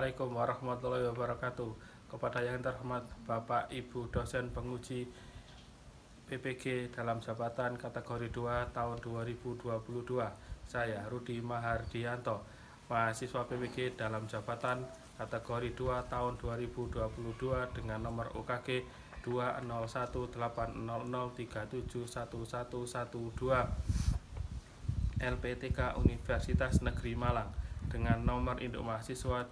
Assalamualaikum warahmatullahi wabarakatuh. Kepada yang terhormat Bapak Ibu dosen penguji PPG dalam jabatan kategori 2 tahun 2022. Saya Rudi Mahardianto, mahasiswa PPG dalam jabatan kategori 2 tahun 2022 dengan nomor UKG 2018003711112 LPTK Universitas Negeri Malang dengan nomor induk mahasiswa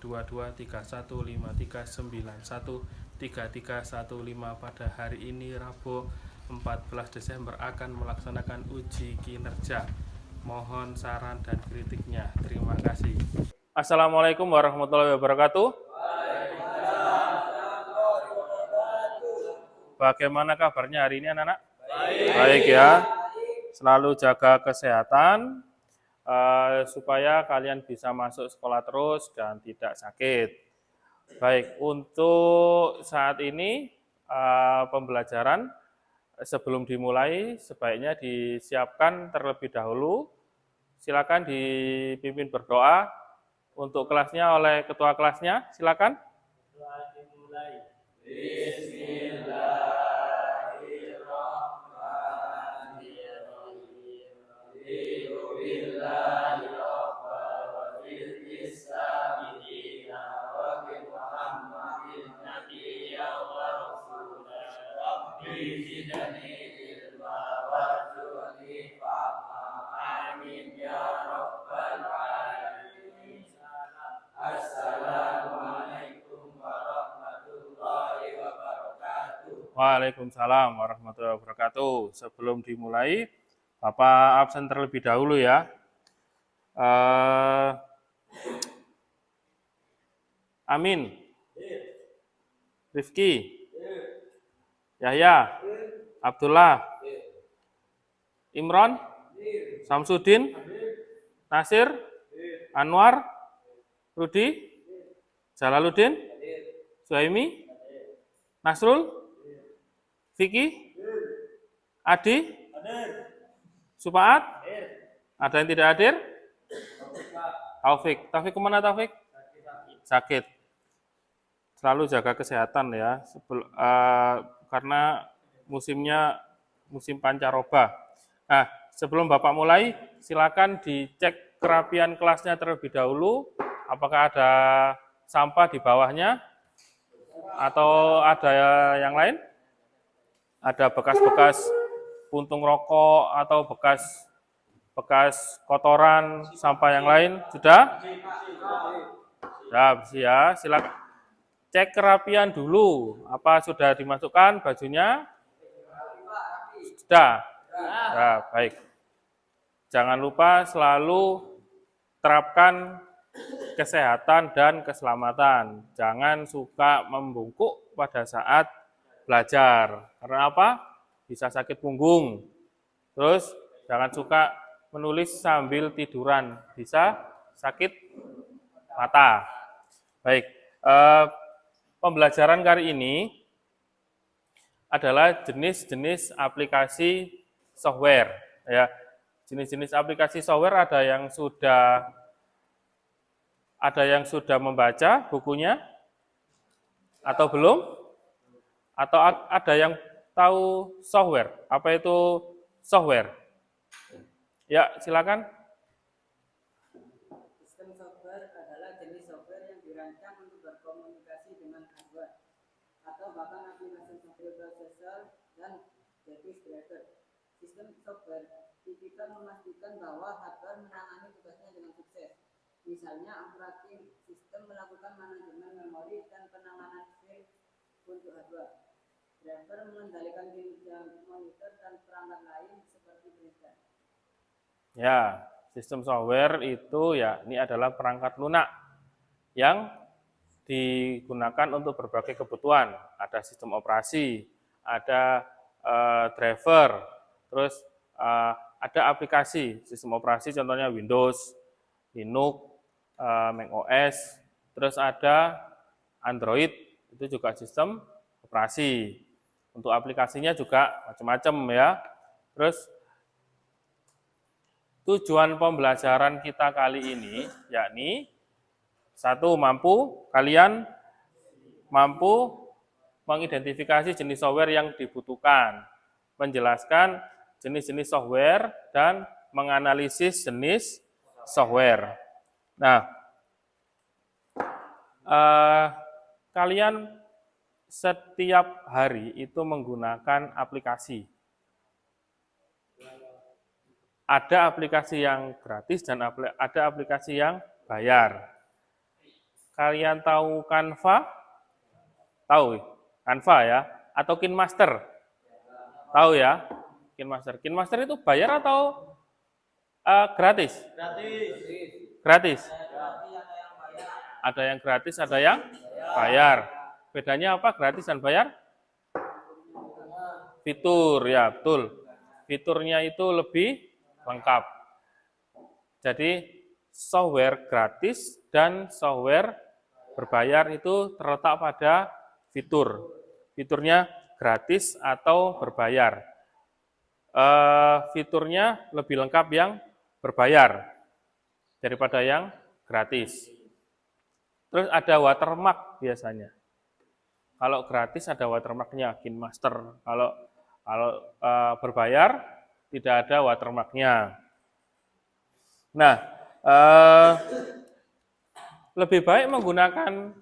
223153913315 pada hari ini Rabu 14 Desember akan melaksanakan uji kinerja. Mohon saran dan kritiknya. Terima kasih. Assalamualaikum warahmatullahi wabarakatuh. Bagaimana kabarnya hari ini anak-anak? Baik ya. Selalu jaga kesehatan supaya kalian bisa masuk sekolah terus dan tidak sakit. Baik, untuk saat ini pembelajaran sebelum dimulai sebaiknya disiapkan terlebih dahulu. Silakan dipimpin berdoa untuk kelasnya oleh ketua kelasnya. Silakan. Dimulai. Bismillah. Waalaikumsalam warahmatullahi wabarakatuh. Sebelum dimulai, Bapak absen terlebih dahulu ya. Amin. Rifki. Yahya. Abdullah. Imron. Samsudin. Nasir. Anwar. Rudi. Jalaluddin. Suhaimi. Nasrul. Vicky, Adi, Supaat, ada yang tidak hadir? Taufik kemana Taufik? Sakit. Selalu jaga kesehatan ya, karena musimnya musim pancaroba. Nah, sebelum Bapak mulai, silakan dicek kerapian kelasnya terlebih dahulu. Apakah ada sampah di bawahnya atau ada yang lain? Ada bekas-bekas puntung rokok atau bekas kotoran sampah yang lain sudah? Sudah, ya. Silakan cek kerapian dulu. Apa sudah dimasukkan bajunya? Sudah. Ya, baik. Jangan lupa selalu terapkan kesehatan dan keselamatan. Jangan suka membungkuk pada saat belajar. Karena apa? Bisa sakit punggung. Terus jangan suka menulis sambil tiduran. Bisa sakit mata. Baik. Pembelajaran kali ini adalah jenis-jenis aplikasi software. Ya, jenis-jenis aplikasi software ada yang sudah membaca bukunya atau belum? Atau ada yang tahu software? Apa itu software? Ya, silakan. Sistem software adalah jenis software yang dirancang untuk berkomunikasi dengan hardware atau bahkan aplikasi software processor dan device driver. Sistem software tipikal memastikan bahwa hardware menangani tugasnya dengan sukses. Misalnya, operating sistem melakukan manajemen memori dan penanganan file untuk hardware. Driver mengendalikan kinerja monitor dan perangkat lain seperti printer. Ya, sistem software itu ya ini adalah perangkat lunak yang digunakan untuk berbagai kebutuhan. Ada sistem operasi, ada driver, terus ada aplikasi sistem operasi contohnya Windows, Linux, macOS, terus ada Android, itu juga sistem operasi. Untuk aplikasinya juga macam-macam ya. Terus tujuan pembelajaran kita kali ini yakni Satu, kalian mampu mengidentifikasi jenis software yang dibutuhkan, menjelaskan jenis-jenis software, dan menganalisis jenis software. Nah, kalian setiap hari itu menggunakan aplikasi. Ada aplikasi yang gratis dan ada aplikasi yang bayar. Kalian tahu Canva? Tahu? Canva ya? Atau KineMaster? Tahu ya? KineMaster. KineMaster itu bayar atau gratis? Gratis. Ada yang gratis, ada yang bayar. Bedanya apa gratis dan bayar? Fitur, ya betul. Fiturnya itu lebih lengkap. Jadi software gratis dan software berbayar itu terletak pada fitur. Fiturnya gratis atau berbayar. Fiturnya lebih lengkap yang berbayar daripada yang gratis. Terus ada watermark biasanya. Kalau gratis ada watermarknya, KineMaster. Kalau berbayar tidak ada watermarknya. Nah, lebih baik menggunakan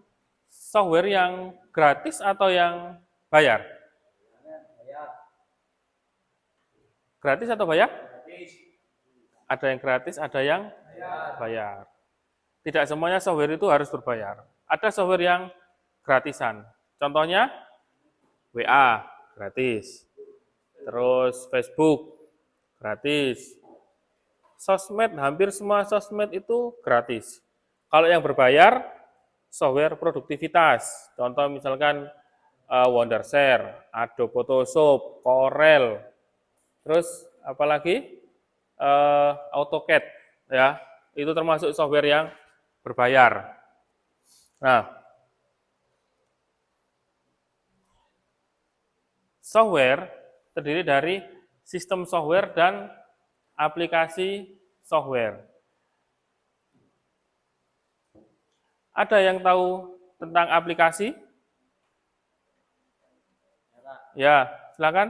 software yang gratis atau yang bayar? Gratis atau bayar? Ada yang gratis, ada yang bayar. Tidak semuanya software itu harus berbayar. Ada software yang gratisan. Contohnya WA gratis. Terus Facebook gratis. Sosmed, hampir semua sosmed itu gratis. Kalau yang berbayar, software produktivitas. Contoh misalkan Wondershare, Adobe Photoshop, Corel, terus apalagi AutoCAD, ya itu termasuk software yang berbayar. Nah, software terdiri dari sistem software dan aplikasi software. Ada yang tahu tentang aplikasi? Ya, silakan.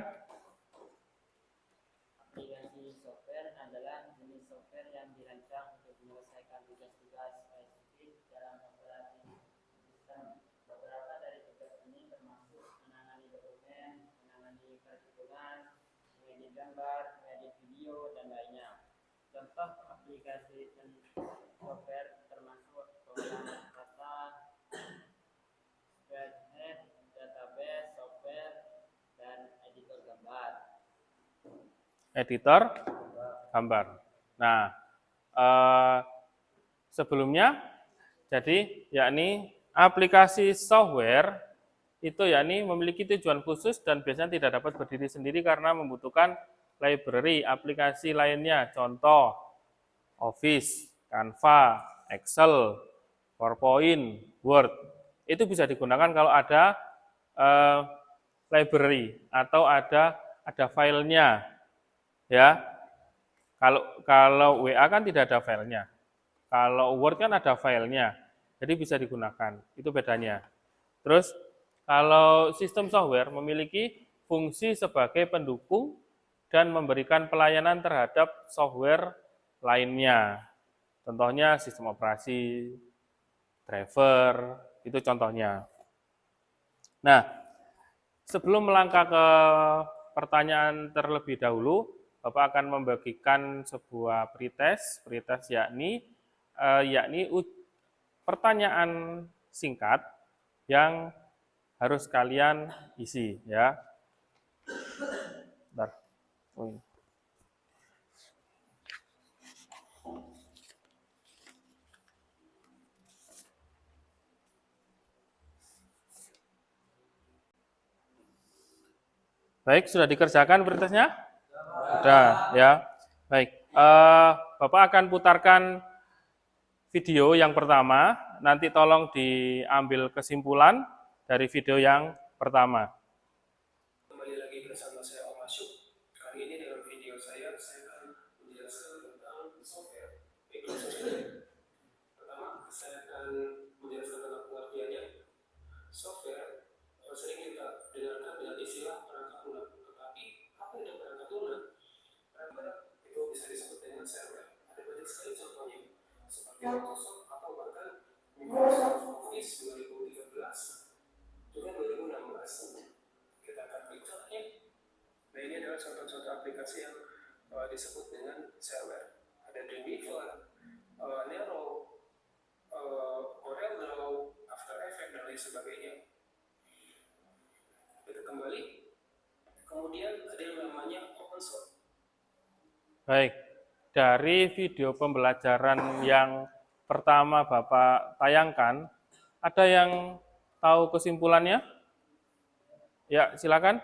Aplikasi software adalah jenis software yang dirancang untuk menyelesaikan tugas-tugas spesifik dalam operasi sistem. Beberapa dari tugas ini termasuk menangani dokumen, menangani perhitungan, mengedit gambar, mengedit video, dan lainnya. Contoh aplikasi software termasuk program kata, spreadsheet, database, software, dan editor gambar. Editor gambar. Nah, sebelumnya, jadi yakni aplikasi software itu yakni memiliki tujuan khusus dan biasanya tidak dapat berdiri sendiri karena membutuhkan library aplikasi lainnya. Contoh Office, Canva, Excel, PowerPoint, Word. Itu bisa digunakan kalau ada library atau ada filenya. Ya, kalau WA kan tidak ada filenya. Kalau Word kan ada filenya, jadi bisa digunakan. Itu bedanya. Terus kalau sistem software memiliki fungsi sebagai pendukung dan memberikan pelayanan terhadap software lainnya. Contohnya sistem operasi, driver, itu contohnya. Nah, sebelum melangkah ke pertanyaan terlebih dahulu, Bapak akan membagikan sebuah pretest yakni pertanyaan singkat yang harus kalian isi, ya. Bentar. Baik, sudah dikerjakan pretestnya? Sudah, ya. Baik, Bapak akan putarkan video yang pertama, nanti tolong diambil kesimpulan dari video yang pertama. Kembali lagi bersama saya Om Asyuk. Kali ini dalam video saya akan menjelaskan tentang software. Pertama, saya akan fiturnya. Nah, ini adalah contoh-contoh aplikasi yang disebut dengan shareware. Ada Dreamweaver, Nero, CorelDRAW, After Effects, dan lain sebagainya. Kita kembali. Kemudian ada yang namanya open source. Baik, dari video pembelajaran yang pertama Bapak tayangkan, ada yang tahu kesimpulannya? Ya, silakan.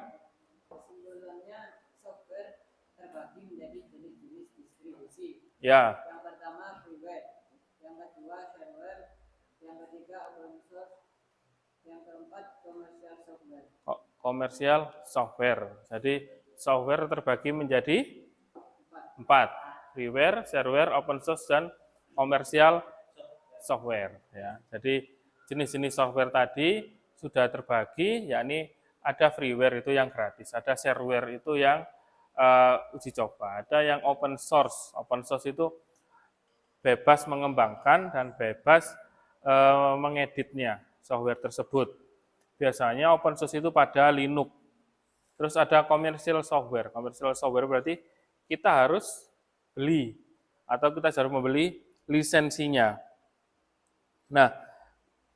Kesimpulannya, software terbagi menjadi jenis-jenis distribusi. Ya. Yang pertama freeware, yang kedua shareware, yang ketiga open source, yang keempat commercial software. Commercial software. Jadi software terbagi menjadi 4. Freeware, shareware, open source, dan commercial software. Ya. Jadi jenis-jenis software tadi sudah terbagi, yakni ada freeware itu yang gratis, ada shareware itu yang uji coba, ada yang open source. Open source itu bebas mengembangkan dan bebas mengeditnya software tersebut. Biasanya open source itu pada Linux. Terus ada commercial software. Commercial software berarti kita harus beli atau kita harus membeli lisensinya. Nah,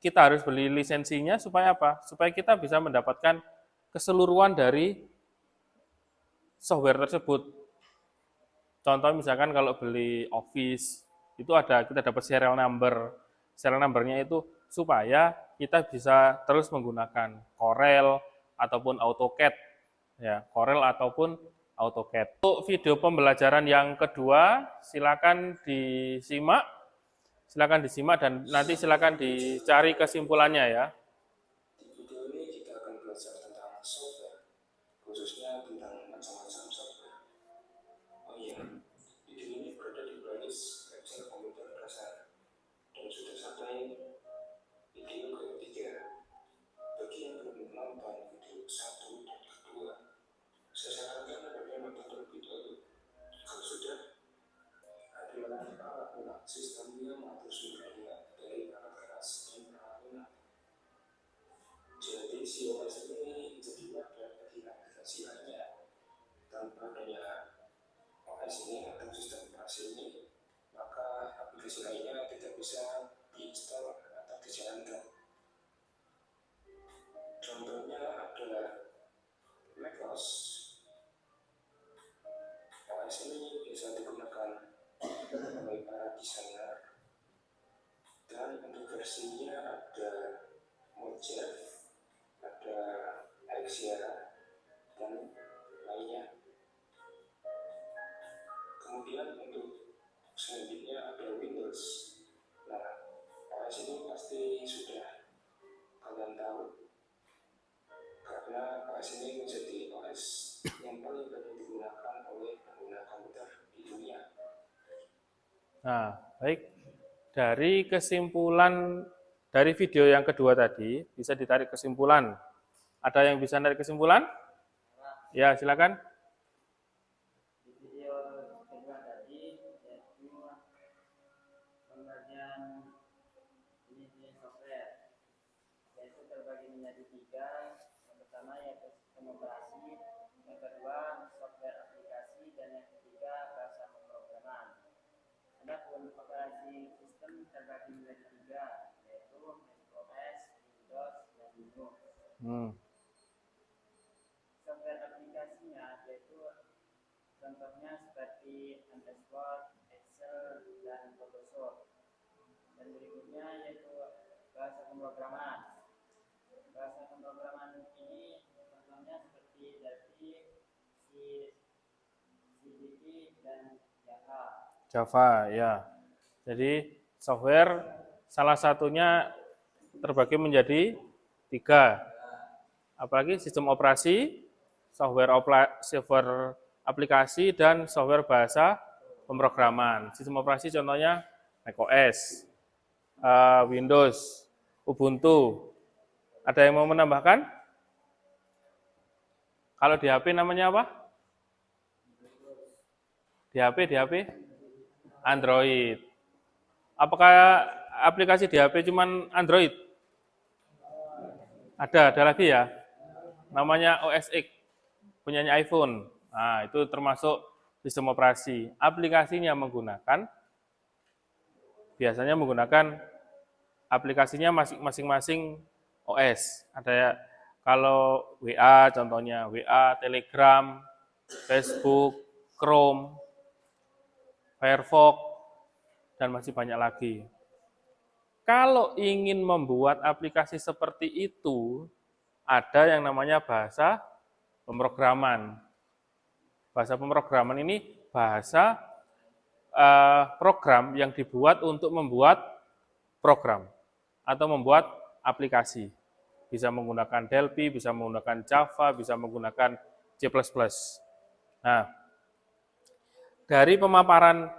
kita harus beli lisensinya supaya apa? Supaya kita bisa mendapatkan keseluruhan dari software tersebut. Contoh misalkan kalau beli Office, itu ada kita dapat serial number. Serial number-nya itu supaya kita bisa terus menggunakan Corel ataupun AutoCAD. Ya, Corel ataupun AutoCAD. Untuk video pembelajaran yang kedua, silakan disimak. Silakan disimak dan nanti silakan dicari kesimpulannya ya. Di video ini kita akan belajar tentang software, khususnya tentang macam-macam software. Oh iya, video ini berada di playlist lecture komputer dasar dan sudah sampai video ketiga. Bagi yang belum menonton video 1 dan kedua, saya sarankan Anda menonton terlebih dahulu. Kalau sudah, adalah alat-alat sistem yang mengatur sumber daya dari perangkat keras dan perangkat lunak. Jadi si OS ini menjadi wadah bagi aplikasi lainnya. Tanpa adanya OS ini atau sistem operasi ini, maka aplikasi lainnya tidak bisa diinstal atau dijalankan. Contohnya adalah macOS. OS ini bisa digunakan oleh para desainer, dan untuk versinya ada Mojave, ada Alexia, dan lainnya. Kemudian untuk selanjutnya ada Windows. Nah, OS ini pasti sudah kalian tahu, karena OS ini menjadi OS yang paling banyak digunakan oleh pengguna komputer di dunia. Nah, baik. Dari kesimpulan dari video yang kedua tadi, bisa ditarik kesimpulan. Ada yang bisa tarik kesimpulan? Ya, silakan. Di video kedua tadi, yaitu pembagian jenis-jenis software, yaitu terbagi menjadi 3. Yang pertama yaitu sistem operasi, yang kedua software aplikasi, dan yang ketiga bahasa pemrograman. Adapun operasi sistem terbagi menjadi 3, yaitu macOS, Windows, dan Linux. Software aplikasinya yaitu contohnya seperti MS Word, Excel, dan Photoshop. Dan berikutnya yaitu bahasa pemrograman. Bahasa pemrograman ini contohnya seperti Delphi, CDP, dan Java. Java, ya. Jadi software salah satunya terbagi menjadi 3. Apalagi sistem operasi, software aplikasi, dan software bahasa pemrograman. Sistem operasi contohnya macOS, Windows, Ubuntu. Ada yang mau menambahkan? Kalau di HP namanya apa? Di HP? Android. Apakah aplikasi di HP cuman Android? Ada lagi ya? Namanya OS X. punyanya iPhone. Nah, itu termasuk sistem operasi. Aplikasinya biasanya menggunakan aplikasinya masing-masing OS. Ada kalau WA contohnya, WA, Telegram, Facebook, Chrome, Firefox, dan masih banyak lagi. Kalau ingin membuat aplikasi seperti itu, ada yang namanya bahasa pemrograman. Bahasa pemrograman ini bahasa program yang dibuat untuk membuat program atau membuat aplikasi. Bisa menggunakan Delphi, bisa menggunakan Java, bisa menggunakan C++. Nah, dari pemaparan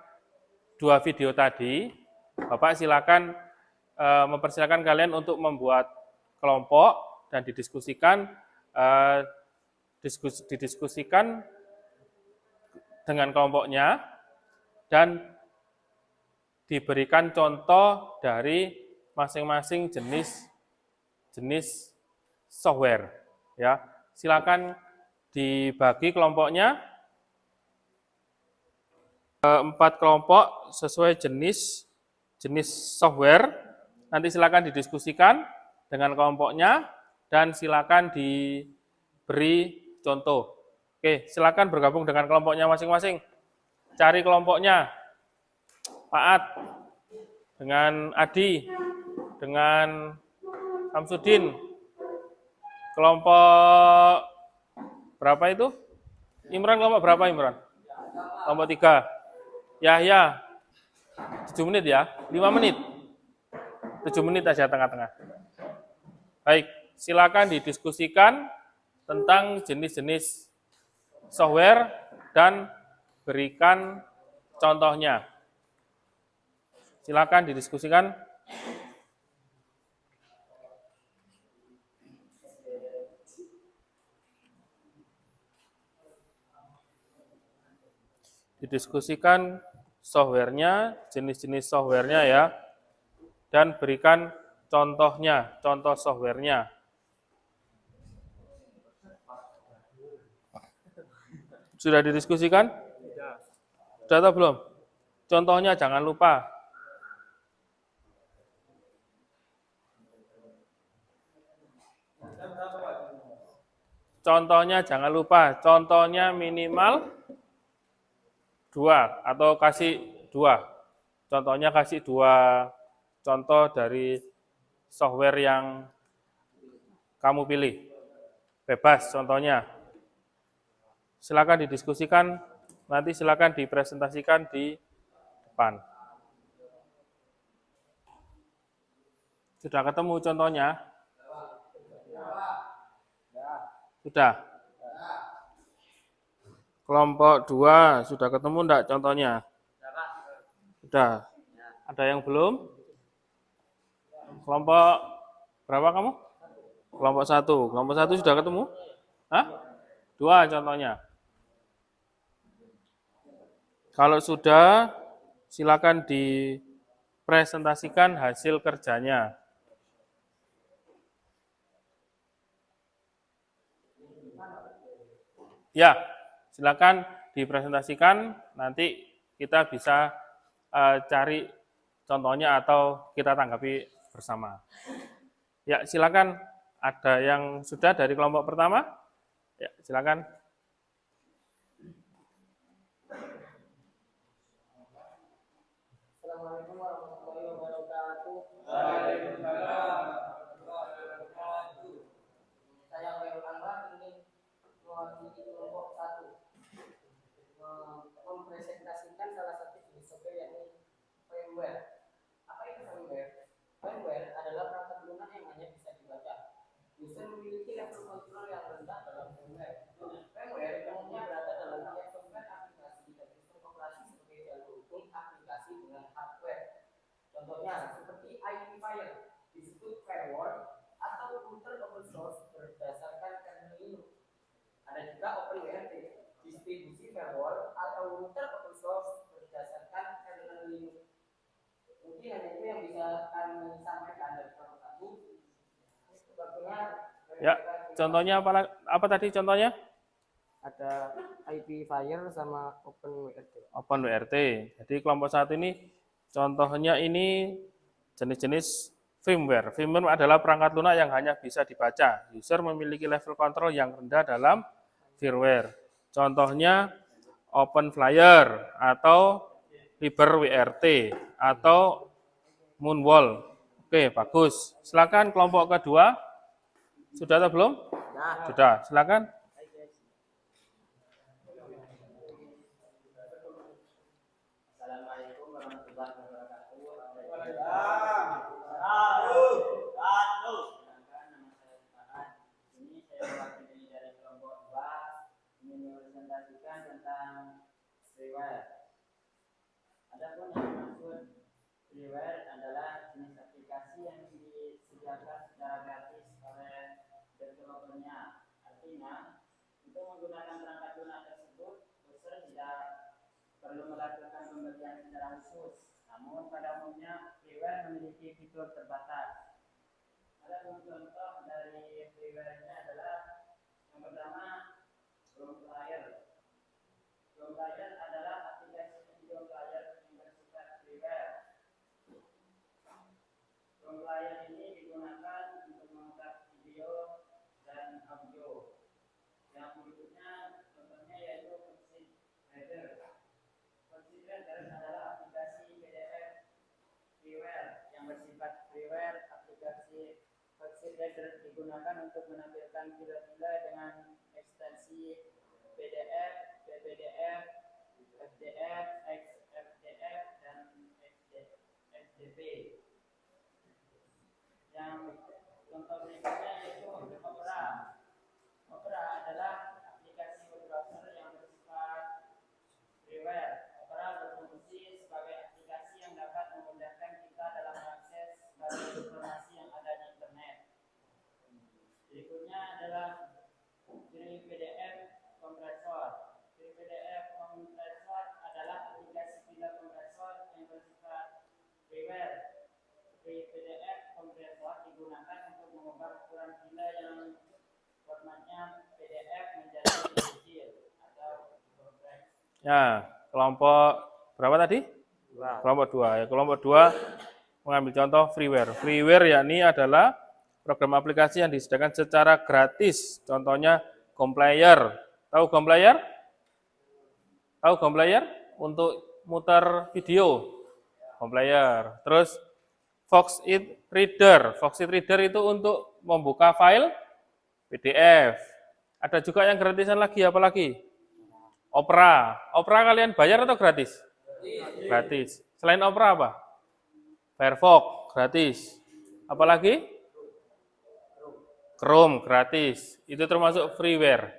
2 video tadi, Bapak silakan mempersilakan kalian untuk membuat kelompok dan didiskusikan dengan kelompoknya dan diberikan contoh dari masing-masing jenis software. Ya, silakan dibagi kelompoknya 4 kelompok sesuai jenis software. Nanti silakan didiskusikan dengan kelompoknya dan silakan diberi contoh. Oke, silakan bergabung dengan kelompoknya masing-masing. Cari kelompoknya. Pak Ad, dengan Adi, dengan Samsudin. Kelompok berapa itu? Imran kelompok berapa Imran? Kelompok 3. Yahya, 7 menit ya? 5 menit? 7 menit aja tengah-tengah. Baik, silakan didiskusikan tentang jenis-jenis software dan berikan contohnya. Silakan didiskusikan. Didiskusikan softwarenya, jenis-jenis softwarenya ya, dan berikan contohnya, contoh softwarenya. Sudah didiskusikan? Sudah atau belum? Contohnya jangan lupa. Contohnya jangan lupa, contohnya minimal 2 atau kasih 2. Contohnya kasih 2 contoh dari software yang kamu pilih. Bebas contohnya. Silakan didiskusikan, nanti silakan dipresentasikan di depan. Sudah ketemu contohnya? Sudah. Kelompok 2 sudah ketemu enggak contohnya? Sudah. Ada yang belum? Kelompok berapa kamu? Kelompok 1. Kelompok 1 sudah ketemu? Hah? 2 contohnya. Kalau sudah, silakan dipresentasikan hasil kerjanya. Ya, silakan dipresentasikan, nanti kita bisa cari contohnya atau kita tanggapi bersama. Ya, silakan. Ada yang sudah dari kelompok pertama? Ya, silakan. Assalamualaikum warahmatullahi wabarakatuh. Waalaikumsalam warahmatullahi wabarakatuh. Saya Khairul Anwar ingin mewakili kelompok 1 mempresentasikan salah satu jenis software yakni firmware. Apa itu firmware? Firmware adalah perangkat lunak yang hanya bisa dibaca. User memiliki level kontrol yang rendah dalam firmware. Firmware umumnya berada dalam tiap software aplikasi dan sistem operasi sebagai jalur hubung aplikasi dengan hardware. Contohnya seperti IP file disebut firewall atau router open source berdasarkan kernel Linux. Ada juga OpenWRT, distribusi firewall atau router open source berdasarkan kernel Linux. Mungkin hanya itu yang bisa kami sampaikan dari kelompok 1. Ya, contohnya apa tadi contohnya? ada IP Fire sama OpenWRT. OpenWRT. Jadi kelompok 1 ini contohnya ini jenis-jenis firmware. Firmware adalah perangkat lunak yang hanya bisa dibaca. User memiliki level kontrol yang rendah dalam firmware. Contohnya OpenFlyer atau LibreWRT atau Moonwall. Oke, bagus. Silakan kelompok kedua. Sudah atau belum? Sudah. Silakan. Assalamualaikum warahmatullahi wabarakatuh. Nama saya Farhan. Ini saya mewakili dari kelompok 2 ingin mempresentasikan tentang freeware. Adapun yang dimaksud freeware adalah jenis aplikasi yang disediakan secara gratis oleh developernya. Artinya, untuk menggunakan perangkat lunak tersebut, user tidak perlu melakukan pembelian secara khusus. Namun pada umumnya freeware memiliki fitur terbatas. Ada contoh dari freeware-nya adalah yang pertama Chrome Player. Chrome Player adalah aplikasi video player yang bersifat freeware. Chrome Player ini digunakan untuk mengangkat video dan audio. Yang berikutnya contohnya yaitu FoxitReader. FoxitReader adalah aplikasi PDF freeware yang bersifat freeware. Aplikasi FoxitReader digunakan untuk menampilkan file-file dengan ekstensi PDF, PPDF, FDF, XFDF, dan FDP. Yang contoh berikutnya yaitu Opera. Opera adalah aplikasi web browser yang bersifat freeware. Opera berfungsi sebagai aplikasi yang dapat memudahkan kita dalam mengakses segala informasi yang ada di internet. Berikutnya adalah Free PDF Compressor. Free PDF Compressor adalah aplikasi file kompresor yang bersifat freeware. Free PDF Compressor digunakan untuk mengubah ukuran file yang formatnya PDF menjadi kecil atau kompress. Ya, kelompok berapa tadi? Kelompok 2. Ya, kelompok 2 mengambil contoh freeware. Freeware yakni adalah program aplikasi yang disediakan secara gratis. Contohnya Complayer. Tahu Complayer? Tahu Complayer? Untuk muter video. Complayer. Terus FoxitReader. FoxitReader itu untuk membuka file PDF. Ada juga yang gratisan lagi, apa lagi? Opera. Opera kalian bayar atau gratis? Gratis. Selain Opera apa? Firefox, gratis. Apalagi? Chrome, gratis. Itu termasuk freeware.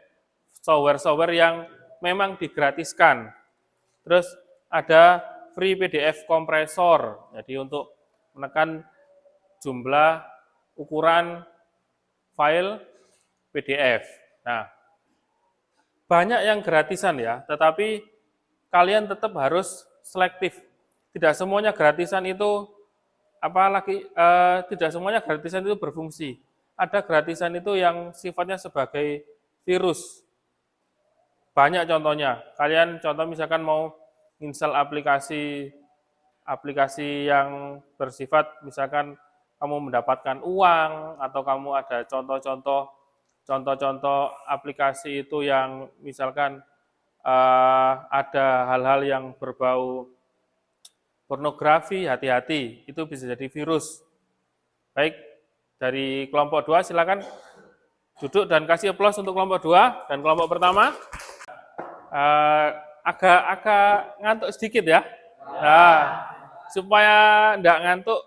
Software-software yang memang digratiskan. Terus ada free PDF compressor. Jadi untuk menekan jumlah ukuran file PDF. Nah, banyak yang gratisan ya, tetapi kalian tetap harus selektif. Tidak semuanya gratisan itu tidak semuanya gratisan itu berfungsi. Ada gratisan itu yang sifatnya sebagai virus. Banyak contohnya. Kalian contoh misalkan mau install aplikasi yang bersifat misalkan kamu mendapatkan uang atau kamu ada contoh-contoh aplikasi itu yang misalkan ada hal-hal yang berbau pornografi, hati-hati, itu bisa jadi virus. Baik, dari kelompok 2 silakan duduk dan kasih aplaus untuk kelompok 2 dan kelompok pertama. Agak ngantuk sedikit ya. Nah, supaya enggak ngantuk,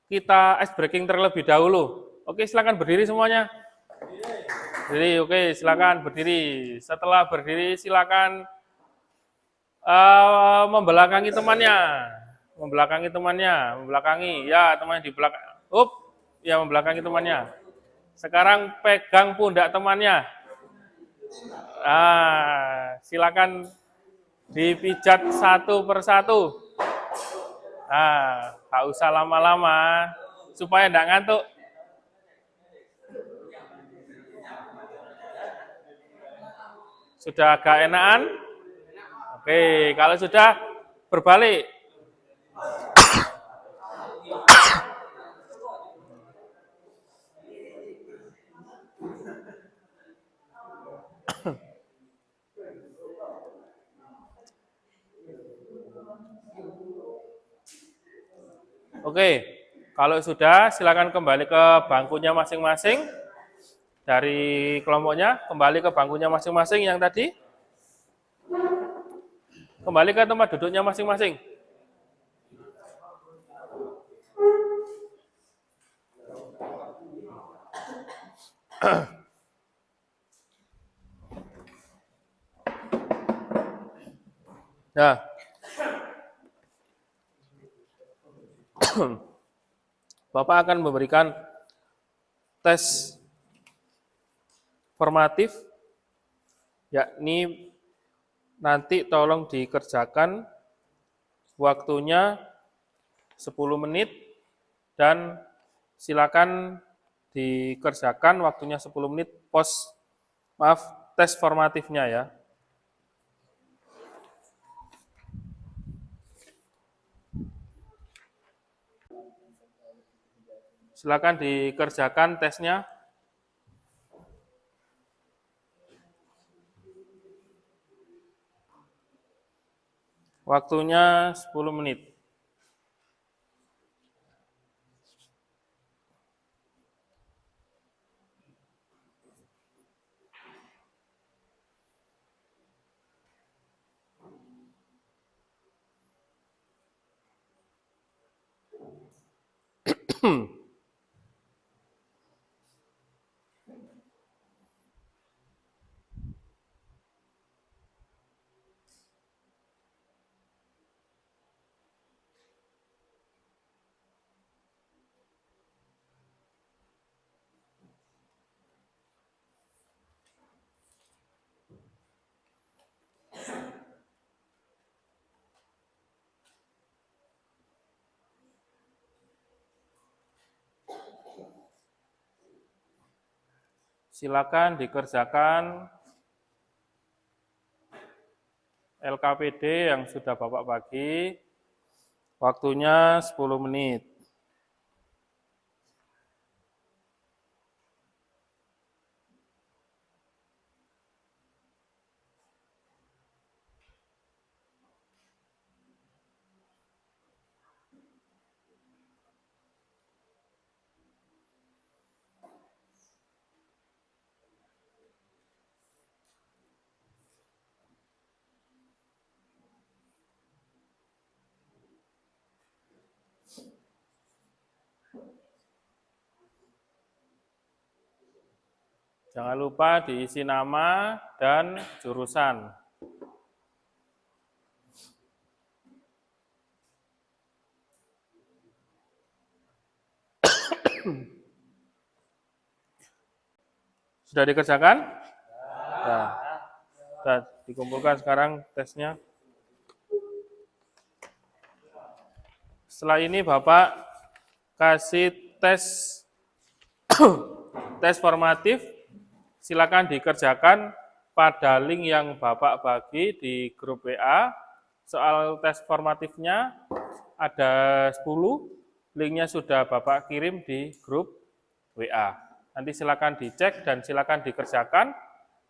kita ice breaking terlebih dahulu. Oke, silakan berdiri semuanya. Berdiri, oke, silakan berdiri. Setelah berdiri, silakan membelakangi temannya. Membelakangi. Ya, teman di belakang. Ya, membelakangi temannya. Sekarang pegang pundak temannya. Silakan dipijat satu persatu. Nggak usah lama-lama, supaya nggak ngantuk. Sudah agak enakan? Oke, kalau sudah berbalik. Oke, kalau sudah silakan kembali ke bangkunya masing-masing. Dari kelompoknya, kembali ke bangkunya masing-masing yang tadi. Kembali ke tempat duduknya masing-masing. Nah, Bapak akan memberikan tes formatif, yakni nanti tolong dikerjakan waktunya 10 menit dan silakan dikerjakan waktunya 10 menit tes formatifnya ya. Silakan dikerjakan tesnya. Waktunya 10 menit. Silakan dikerjakan LKPD yang sudah Bapak bagi. Waktunya 10 menit. Jangan lupa diisi nama dan jurusan. Sudah dikerjakan? Nah, sudah dikumpulkan sekarang tesnya. Setelah ini Bapak kasih tes formatif. Silakan dikerjakan pada link yang Bapak bagi di grup WA. Soal tes formatifnya ada 10, linknya sudah Bapak kirim di grup WA. Nanti silakan dicek dan silakan dikerjakan.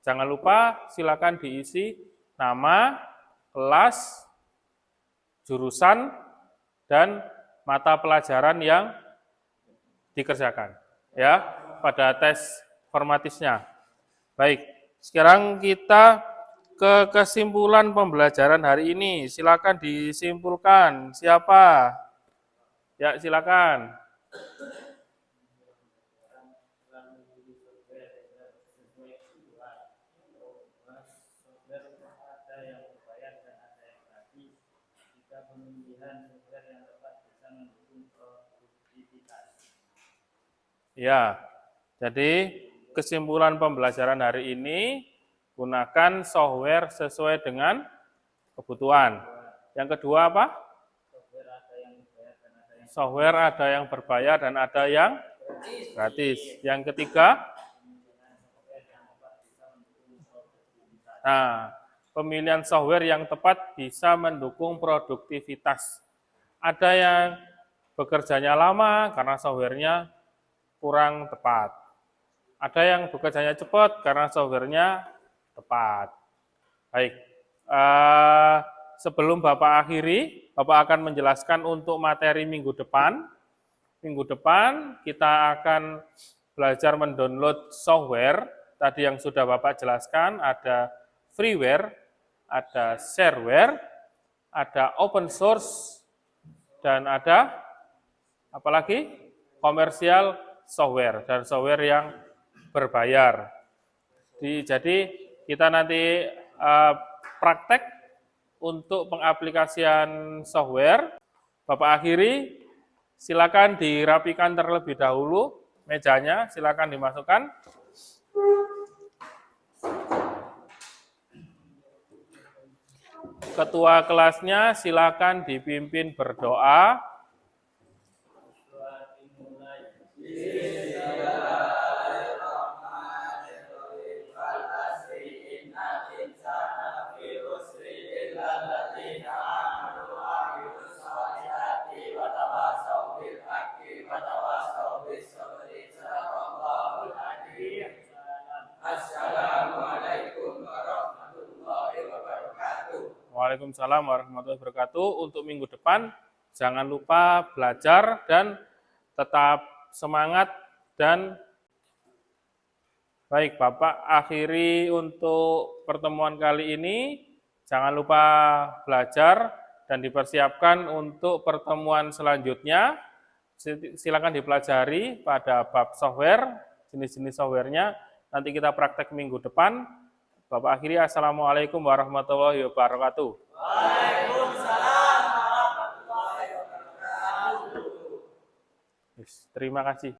Jangan lupa silakan diisi nama, kelas, jurusan, dan mata pelajaran yang dikerjakan ya pada tes formatifnya. Baik, sekarang kita ke kesimpulan pembelajaran hari ini. Silakan disimpulkan. Siapa? Ya, silakan. Ya, jadi kesimpulan pembelajaran hari ini, gunakan software sesuai dengan kebutuhan. Yang kedua apa? Software ada yang berbayar dan ada yang gratis. Yang ketiga, Nah, pemilihan software yang tepat bisa mendukung produktivitas. Ada yang bekerjanya lama karena softwarenya kurang tepat. Ada yang bekerjanya cepat karena softwarenya tepat. Baik, sebelum Bapak akhiri, Bapak akan menjelaskan untuk materi minggu depan. Minggu depan kita akan belajar mendownload software. Tadi yang sudah Bapak jelaskan, ada freeware, ada shareware, ada open source, dan ada apalagi komersial software dan software yang berbayar. Jadi kita nanti praktek untuk pengaplikasian software. Bapak akhiri, silakan dirapikan terlebih dahulu mejanya, silakan dimasukkan. Ketua kelasnya silakan dipimpin berdoa. Waalaikumsalam warahmatullahi wabarakatuh. Untuk minggu depan, jangan lupa belajar dan tetap semangat. Dan baik, Bapak akhiri untuk pertemuan kali ini. Jangan lupa belajar dan dipersiapkan untuk pertemuan selanjutnya. Silakan dipelajari pada bab software, jenis-jenis softwarenya. Nanti kita praktek minggu depan. Bapak akhiri, assalamualaikum warahmatullahi wabarakatuh. Waalaikumsalam warahmatullahi wabarakatuh. Terima kasih.